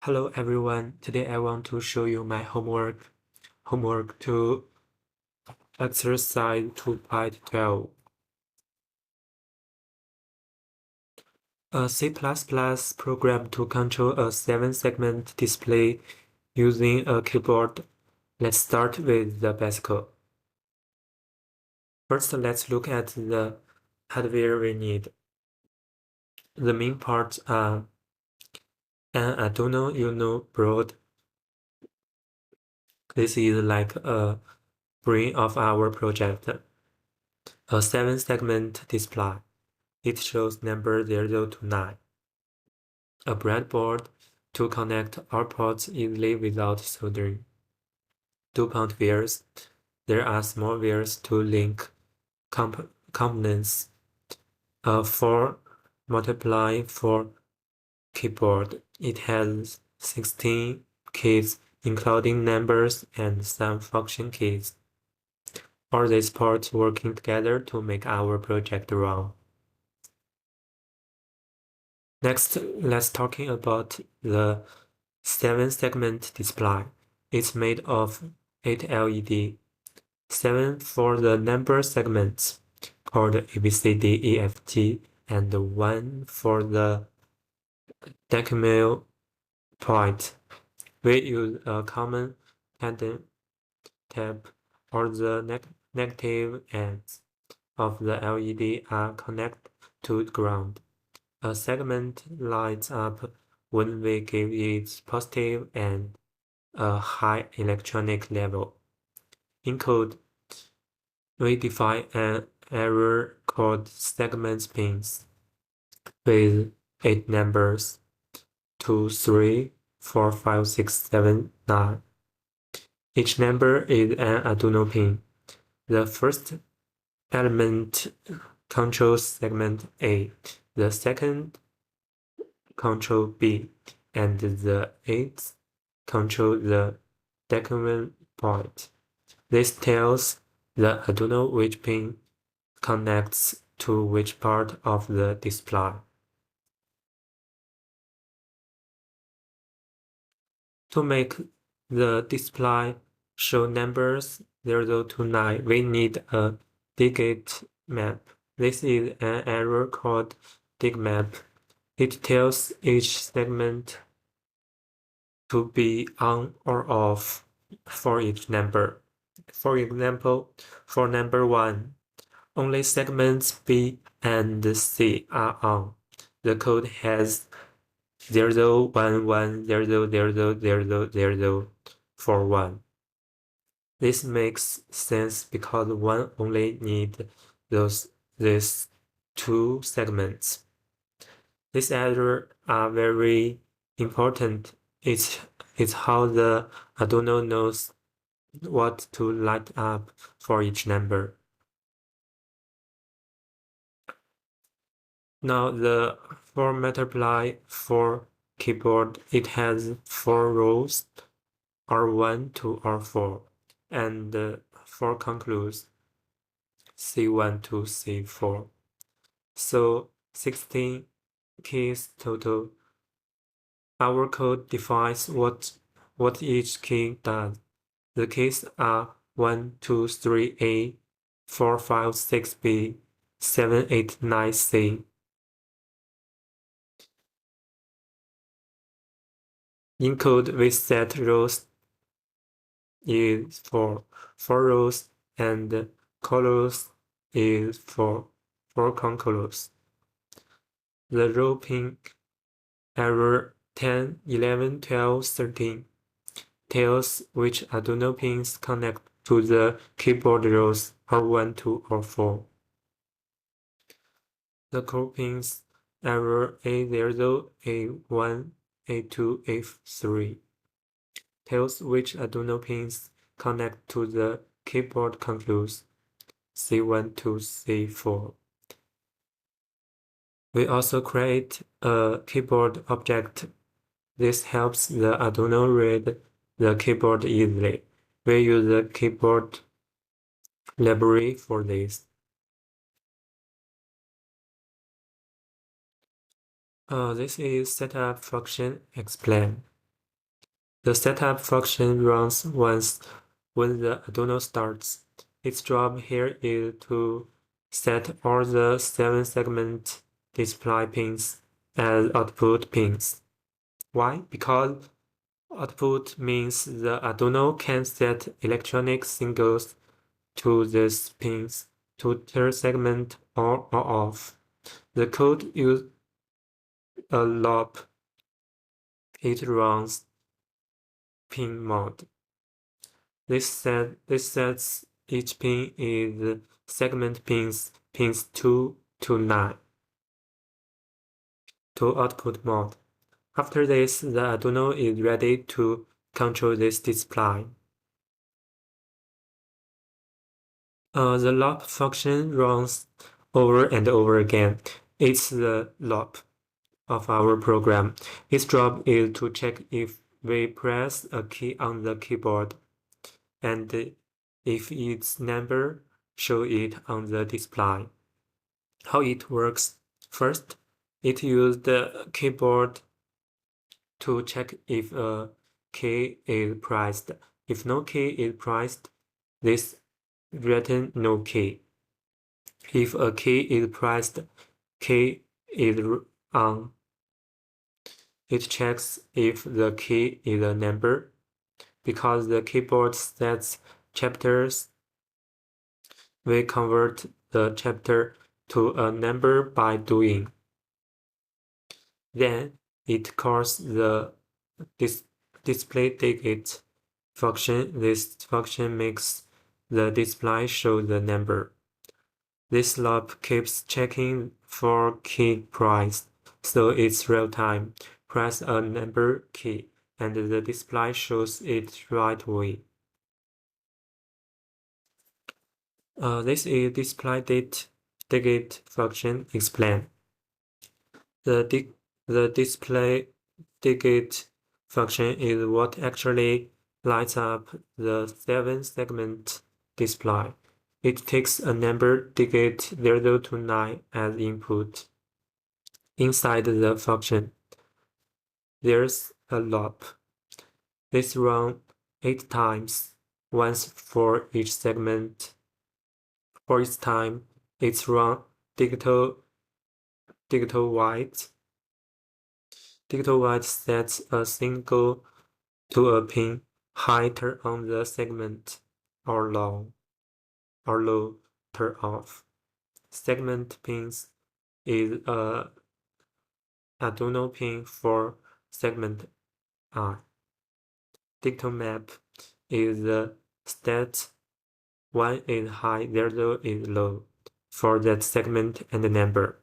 Hello everyone, today I want to show you my homework to exercise 2.12. A C++ program to control a 7-segment display using a keyboard. Let's start with the basic code. First, let's look at the hardware we need. The main parts are an Arduino Uno board. This is like a brain of our project. A 7-segment display. It shows number 0 to 9. A breadboard to connect our ports easily without soldering. 2-point wires. There are small wires to link components. A 4 multiply 4 keyboard. It has 16 keys, including numbers and some function keys. All these parts working together to make our project run. Next, let's talking about the 7-segment display. It's made of 8 LED, 7 for the number segments called A, B, C, D, E, F, G, and 1 for the decimal point. We use a common tandem tab, or the negative ends of the LED are connected to ground. A segment lights up when we give it positive and a high electronic level. In code, we define an error called segment pins with 8 numbers 2, 3, 4, 5, 6, 7, 9. Each number is an Arduino pin. The first element controls segment A, the second control B, and the eighth control the decimal point. This tells the Arduino which pin connects to which part of the display. To make the display show numbers 0 to 9, we need a digit map. This is an error called digmap. It tells each segment to be on or off for each number. For example, for number 1, only segments B and C are on. The code has 0, 1, 1, 0, 0, 0, 0 for 1. This makes sense because one only needs these 2 segments. These errors are very important. It's how the Arduino knows what to light up for each number. Now the 4 multiply 4 keyboard, it has 4 rows, R1 to R4, and 4 concludes C1 to C4. So 16 keys total. Our code defines what each key does. The keys are 1, 2, 3A, 4, 5, 6B, 7, 8, 9C. In code, we set rows is for 4 rows and colors is for 4 colors. The row pin error 10, 11, 12, 13 tells which Arduino pins connect to the keyboard rows R1, 2, or 4. The core pins error A0, A1, A2, A3 tells which Arduino pins connect to the keyboard concludes C1 to C4. We also create a keyboard object. This helps the Arduino read the keyboard easily. We use the keyboard library for this. This is setup function explain. The setup function runs once when the Arduino starts. Its job here is to set all the 7-segment display pins as output pins. Why? Because output means the Arduino can set electronic signals to these pins to turn segment on or off. The code uses a loop. It runs pin mode. This sets each pin is segment pins 2 to 9 to output mode. After this, the Arduino is ready to control this display. The loop function runs over and over again. It's the loop of our program. Its job is to check if we press a key on the keyboard and if its number, show it on the display. How it works? First, it uses the keyboard to check if a key is pressed. If no key is pressed, this return no key. If a key is pressed, key is on. It checks if the key is a number. Because the keyboard sets chapters, we convert the chapter to a number by doing. Then it calls the display digit function. This function makes the display show the number. This loop keeps checking for key press, so it's real time. Press a number key, and the display shows it right away. This is display digit function explained. The display digit function is what actually lights up the 7-segment display. It takes a number digit 0 to 9 as input. Inside the function, there's a loop. This runs 8 times, once for each segment. For each time, it's run digital white. Digital white sets a signal to a pin high turn on the segment or low turn off. Segment pins is a Arduino pin for segment I. Digital map is the state 1 is high, 0 is low for that segment and the number.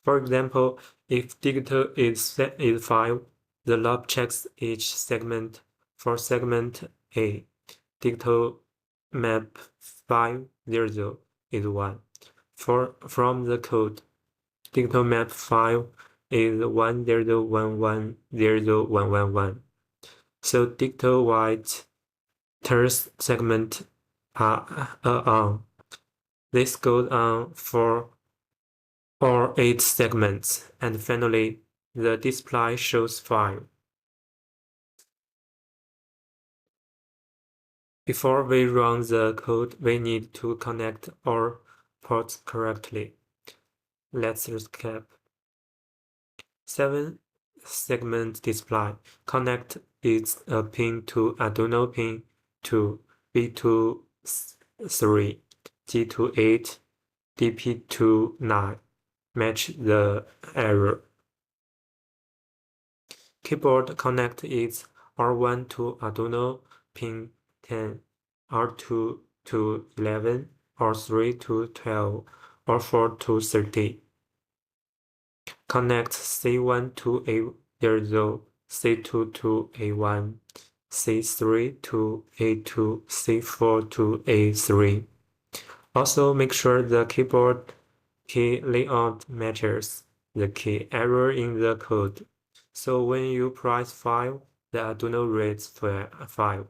For example, if digital is 5, the loop checks each segment. For segment A, digital map 5, 0 is 1. From the code, digital map 5 is 1, 0, 1, 1, 0, 1, 1, 1. So digital white turns segment on. This goes on for all 8 segments, and finally, the display shows 5. Before we run the code, we need to connect our ports correctly. Let's recap. 7-segment display. Connect its pin to Arduino pin 2, B to 3, G to 8, DP to 9. Match the error. Keyboard connect its R1 to Arduino pin 10, R2 to 11, R3 to 12, R4 to 30. Connect C1 to A0, C2 to A1, C3 to A2, C4 to A3. Also make sure the keyboard key layout matches the key error in the code. So when you press 5, the Arduino reads 5.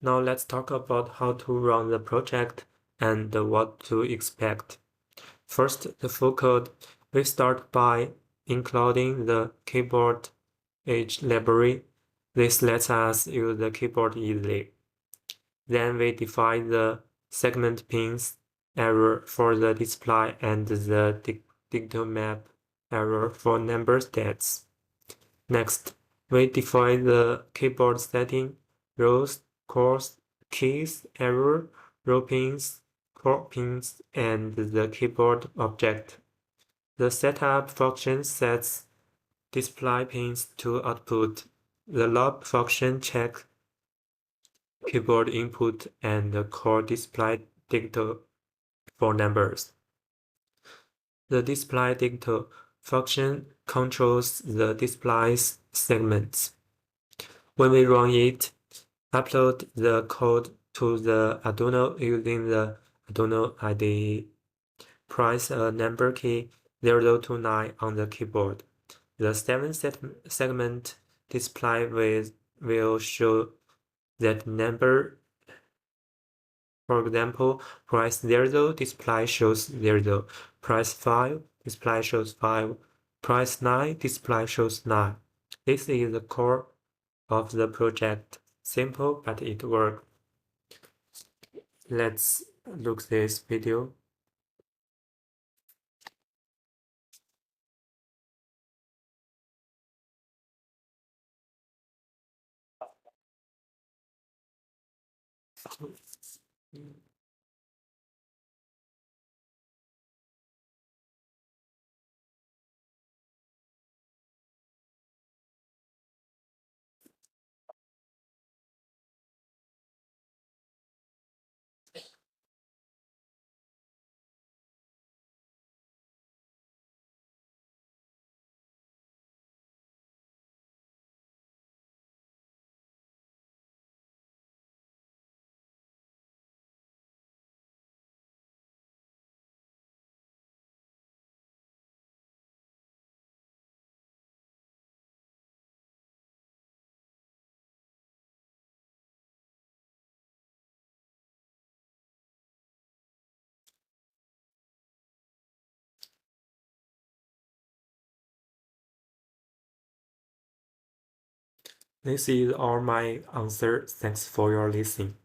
Now let's talk about how to run the project and what to expect. First, the full code. We start by including the keyboard edge library. This lets us use the keyboard easily. Then we define the segment pins error for the display and the digital map error for number stats. Next, we define the keyboard setting, rows, chords, keys, error, row pins, chord pins, and the keyboard object. The setup function sets display pins to output. The log function checks keyboard input and the chord display digital for numbers. The display digital function controls the display's segments. When we run it, upload the code to the Arduino using the Arduino IDE. Press a number key 0 to 9 on the keyboard. The 7-segment display will show that number. For example, press 0, display shows 0. Press 5, display shows 5. Press 9, display shows 9. This is the core of the project. Simple, but it works. Let's look this video. This is all my answer. Thanks for your listening.